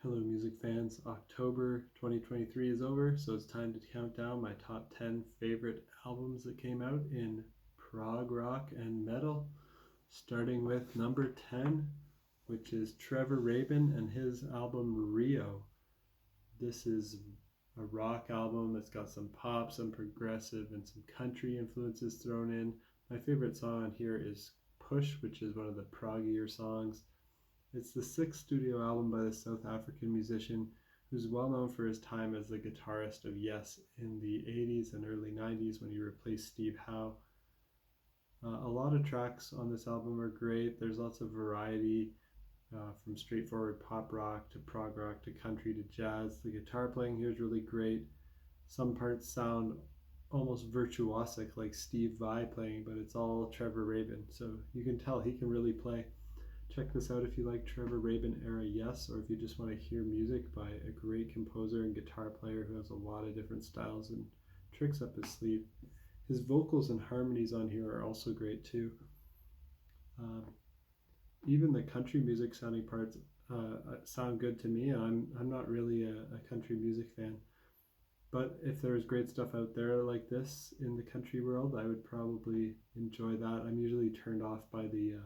Hello, music fans. October 2023 is over, so it's time to count down my top 10 favorite albums that came out in prog rock and metal, starting with number 10, which is Trevor Rabin and his album Rio. This is a rock album that's got some pop, some progressive, and some country influences thrown in. My favorite song on here is Push, which is one of the proggier songs. It's the sixth studio album by the South African musician who's well known for his time as the guitarist of Yes in the 80s and early 90s when he replaced Steve Howe. A lot of tracks on this album are great. There's lots of variety from straightforward pop rock to prog rock to country to jazz. The guitar playing here is really great. Some parts sound almost virtuosic like Steve Vai playing, but it's all Trevor Rabin, so you can tell he can really play. Check this out if you like Trevor Rabin era Yes, or if you just want to hear music by a great composer and guitar player who has a lot of different styles and tricks up his sleeve. His vocals and harmonies on here are also great too. Even the country music sounding parts sound good to me. I'm not really a country music fan, but if there was great stuff out there like this in the country world, I would probably enjoy that. I'm usually turned off by the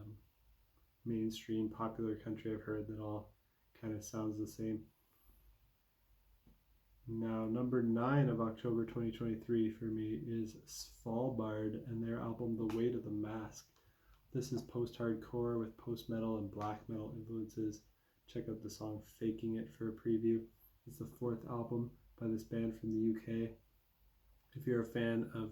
mainstream popular country I've heard that all kind of sounds the same. Now, number 9 of October 2023 for me is Svalbard and their album The Weight of the Mask. This is post-hardcore with post-metal and black metal influences. Check out the song Faking It for a preview. It's the 4th album by this band from the UK. If you're a fan of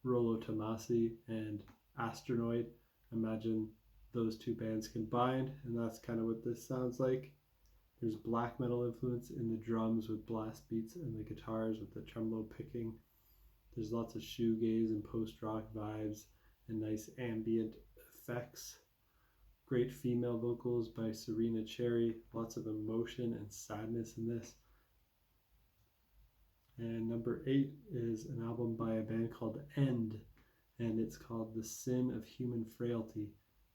Rollo Tomasi and Astronoid, imagine those two bands combined, and that's kind of what this sounds like. There's black metal influence in the drums with blast beats and the guitars with the tremolo picking. There's lots of shoegaze and post-rock vibes and nice ambient effects. Great female vocals by Serena Cherry, lots of emotion and sadness in this. And number 8 is an album by a band called End, and it's called The Sin of Human Frailty.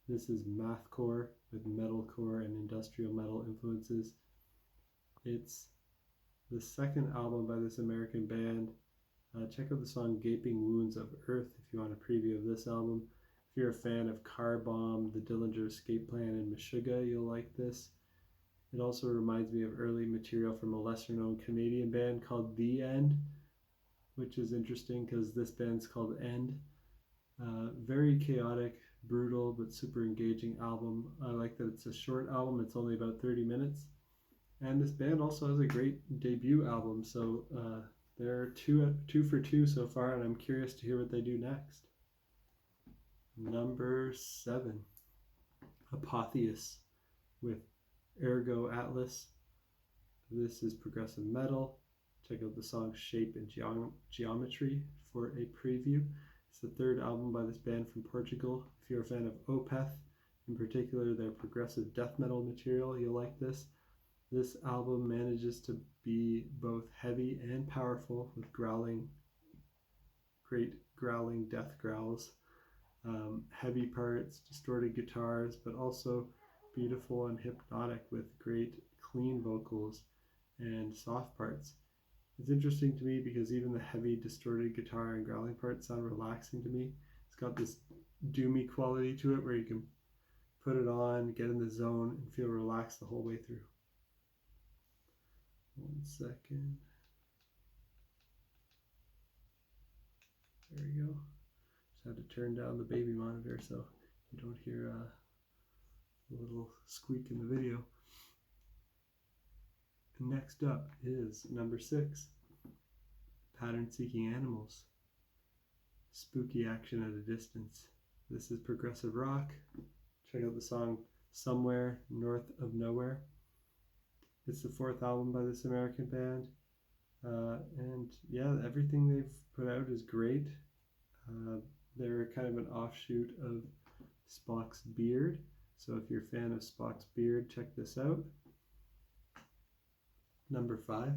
This is Mathcore with metalcore and industrial metal influences. It's the 2nd album by this American band. Check out the song Gaping Wounds of Earth if you want a preview of this album. If you're a fan of Car Bomb, the Dillinger Escape Plan, and Meshuggah, you'll like this. It also reminds me of early material from a lesser known Canadian band called The End, which is interesting because this band's called End. Very chaotic, brutal, but super engaging album. I like that it's a short album. It's only about 30 minutes. And this band also has a great debut album, so they're two for two so far, and I'm curious to hear what they do next. Number 7, Apotheus with Ergo Atlas. This is progressive metal. Check out the song Shape and Geometry for a preview. It's the 3rd album by this band from Portugal. If you're a fan of Opeth, in particular their progressive death metal material, you'll like this. This album manages to be both heavy and powerful with great growling death growls, heavy parts, distorted guitars, but also beautiful and hypnotic with great clean vocals and soft parts. It's interesting to me because even the heavy distorted guitar and growling parts sound relaxing to me. It's got this doomy quality to it where you can put it on, get in the zone, and feel relaxed the whole way through. 1 second. There we go. Just had to turn down the baby monitor so you don't hear a little squeak in the video. Next up is number 6, Pattern Seeking Animals. Spooky action at a distance. This is progressive rock. Check out the song Somewhere North of Nowhere. It's the 4th album by this American band. And yeah, everything they've put out is great. They're kind of an offshoot of Spock's Beard. So if you're a fan of Spock's Beard, check this out. Number 5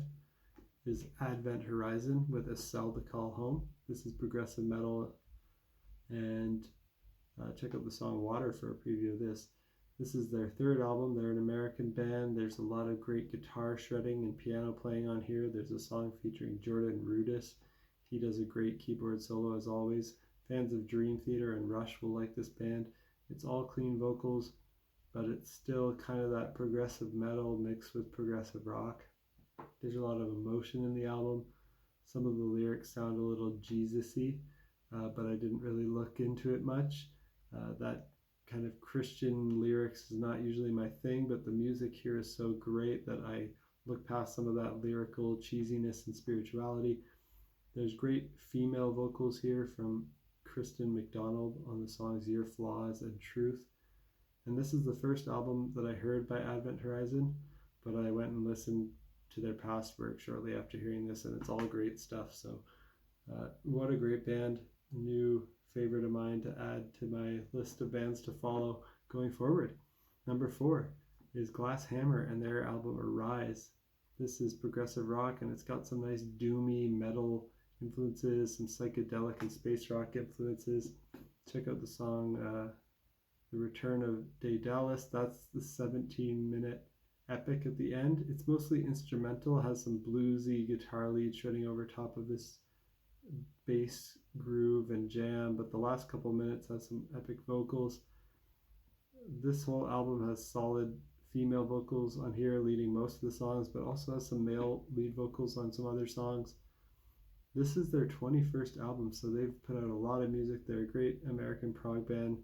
is Advent Horizon with A Cell to Call Home. This is progressive metal, and check out the song Water for a preview of this. This is their third album. They're an American band. There's a lot of great guitar shredding and piano playing on here. There's a song featuring Jordan Rudess. He does a great keyboard solo as always. Fans of Dream Theater and Rush will like this band. It's all clean vocals, but it's still kind of that progressive metal mixed with progressive rock. There's a lot of emotion in the album. Some of the lyrics sound a little Jesus-y, but I didn't really look into it much. That kind of Christian lyrics is not usually my thing, but the music here is so great that I look past some of that lyrical cheesiness and spirituality. There's great female vocals here from Kristen McDonald on the songs Your Flaws and Truth. And this is the first album that I heard by Advent Horizon, but I went and listened to their past work shortly after hearing this, and it's all great stuff. So what a great band. New favorite of mine to add to my list of bands to follow going forward. Number 4 is Glass Hammer and their album Arise. This is progressive rock, and it's got some nice doomy metal influences, some psychedelic and space rock influences. Check out the song The Return of Daedalus. That's the 17-minute epic at the end. It's mostly instrumental, has some bluesy guitar lead shredding over top of this bass groove and jam, but the last couple minutes has some epic vocals. This whole album has solid female vocals on here leading most of the songs, but also has some male lead vocals on some other songs. This is their 21st album, so they've put out a lot of music. They're a great American prog band.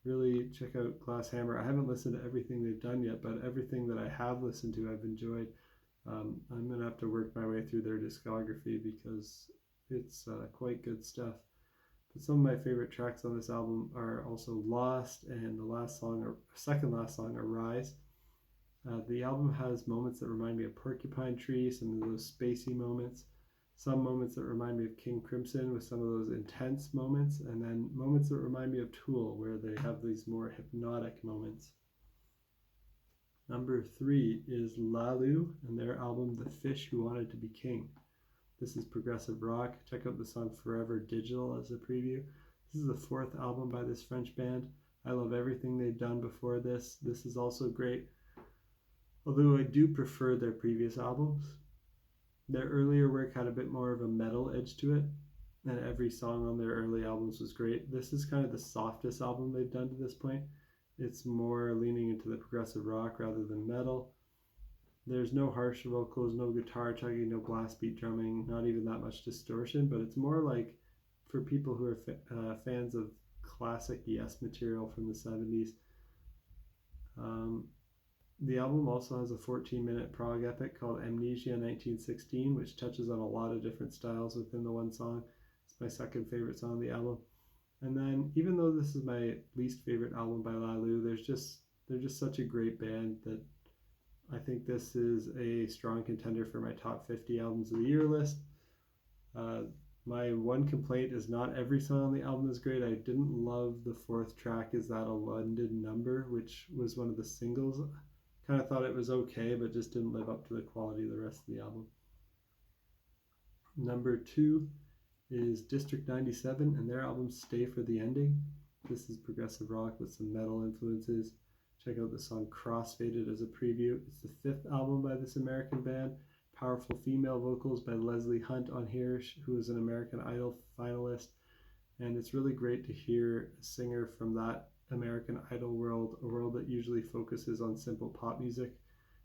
Really check out Glass Hammer. I haven't listened to everything they've done yet, but everything that I have listened to I've enjoyed. I'm going to have to work my way through their discography because it's quite good stuff. But some of my favorite tracks on this album are also Lost and the last song, or second last song, Arise. The album has moments that remind me of Porcupine Tree, some of those spacey moments, some moments that remind me of King Crimson with some of those intense moments, and then moments that remind me of Tool, where they have these more hypnotic moments. Number 3 is Lalu and their album The Fish Who Wanted to Be King. This is progressive rock. Check out the song Forever Digital as a preview. This is the 4th album by this French band. I love everything they've done before this. This is also great, although I do prefer their previous albums. Their earlier work had a bit more of a metal edge to it, and every song on their early albums was great. This is kind of the softest album they've done to this point. It's more leaning into the progressive rock rather than metal. There's no harsh vocals, no guitar chugging, no blast beat drumming, not even that much distortion, but it's more like for people who are fans of classic Yes material from the 70s. The album also has a 14-minute prog epic called Amnesia 1916, which touches on a lot of different styles within the one song. It's my second favorite song on the album. And then, even though this is my least favorite album by Lalu, they're just such a great band that I think this is a strong contender for my top 50 albums of the year list. My one complaint is not every song on the album is great. I didn't love the 4th track, Is That a London Number, which was one of the singles. Kind of thought it was okay, but just didn't live up to the quality of the rest of the album. Number 2 is District 97 and their album Stay for the Ending. This is progressive rock with some metal influences. Check out the song Crossfaded as a preview. It's the 5th album by this American band. Powerful female vocals by Leslie Hunt on here, who is an American Idol finalist. And it's really great to hear a singer from that American Idol world, a world that usually focuses on simple pop music.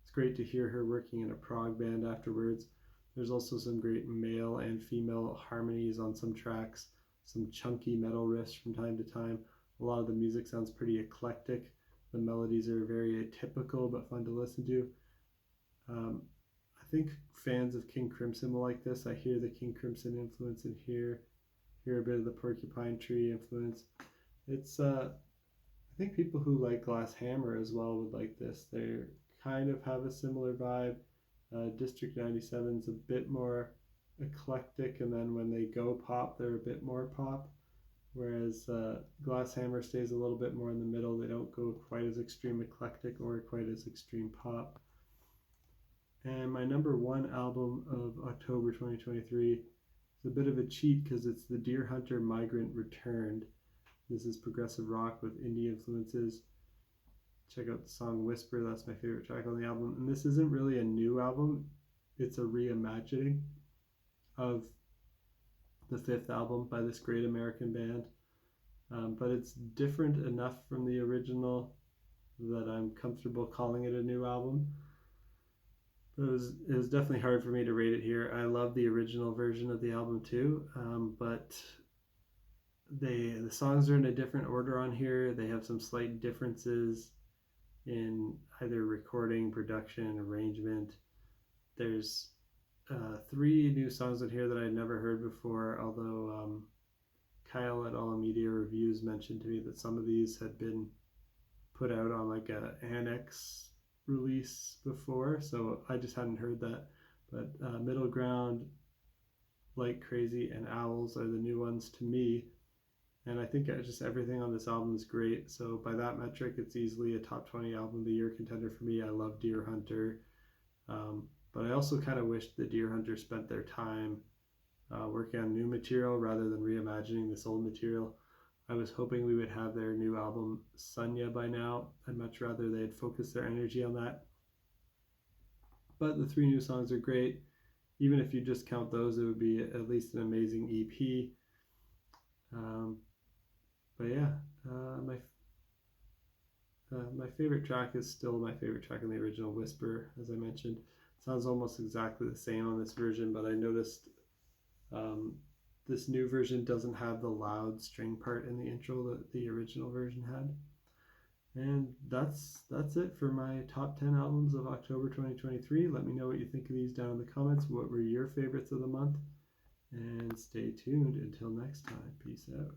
It's great to hear her working in a prog band afterwards. There's also some great male and female harmonies on some tracks, some chunky metal riffs from time to time. A lot of the music sounds pretty eclectic. The melodies are very atypical but fun to listen to. I think fans of King Crimson will like this. I hear the King Crimson influence in here, hear a bit of the Porcupine Tree influence. It's I think people who like Glass Hammer as well would like this. They kind of have a similar vibe. District 97 is a bit more eclectic, and then when they go pop, they're a bit more pop. Whereas Glass Hammer stays a little bit more in the middle. They don't go quite as extreme eclectic or quite as extreme pop. And my number 1 album of October 2023 is a bit of a cheat because it's the Deer Hunter Migrant Returned. This is progressive rock with indie influences. check out the song Whisper. That's my favorite track on the album. And this isn't really a new album, it's a reimagining of the fifth album by this great American band. But it's different enough from the original that I'm comfortable calling it a new album. But it was definitely hard for me to rate it here. I love the original version of the album too, but the songs are in a different order on here. They have some slight differences in either recording, production, arrangement. There's 3 new songs on here that I'd never heard before, although Kyle at All Media Reviews mentioned to me that some of these had been put out on like an annex release before, so I just hadn't heard that. But Middle Ground, Like Crazy, and Owls are the new ones to me, and I think just everything on this album is great. So by that metric, it's easily a top 20 album of the year contender for me. I love Deer Hunter, but I also kind of wish the Deer Hunter spent their time working on new material rather than reimagining this old material. I was hoping we would have their new album Sunya by now. I'd much rather they'd focus their energy on that. But the 3 new songs are great. Even if you just count those, it would be at least an amazing EP. But yeah, my favorite track is still my favorite track on the original, Whisper, as I mentioned. It sounds almost exactly the same on this version, but I noticed this new version doesn't have the loud string part in the intro that the original version had. And that's it for my top 10 albums of October 2023. Let me know what you think of these down in the comments. What were your favorites of the month? And stay tuned until next time. Peace out.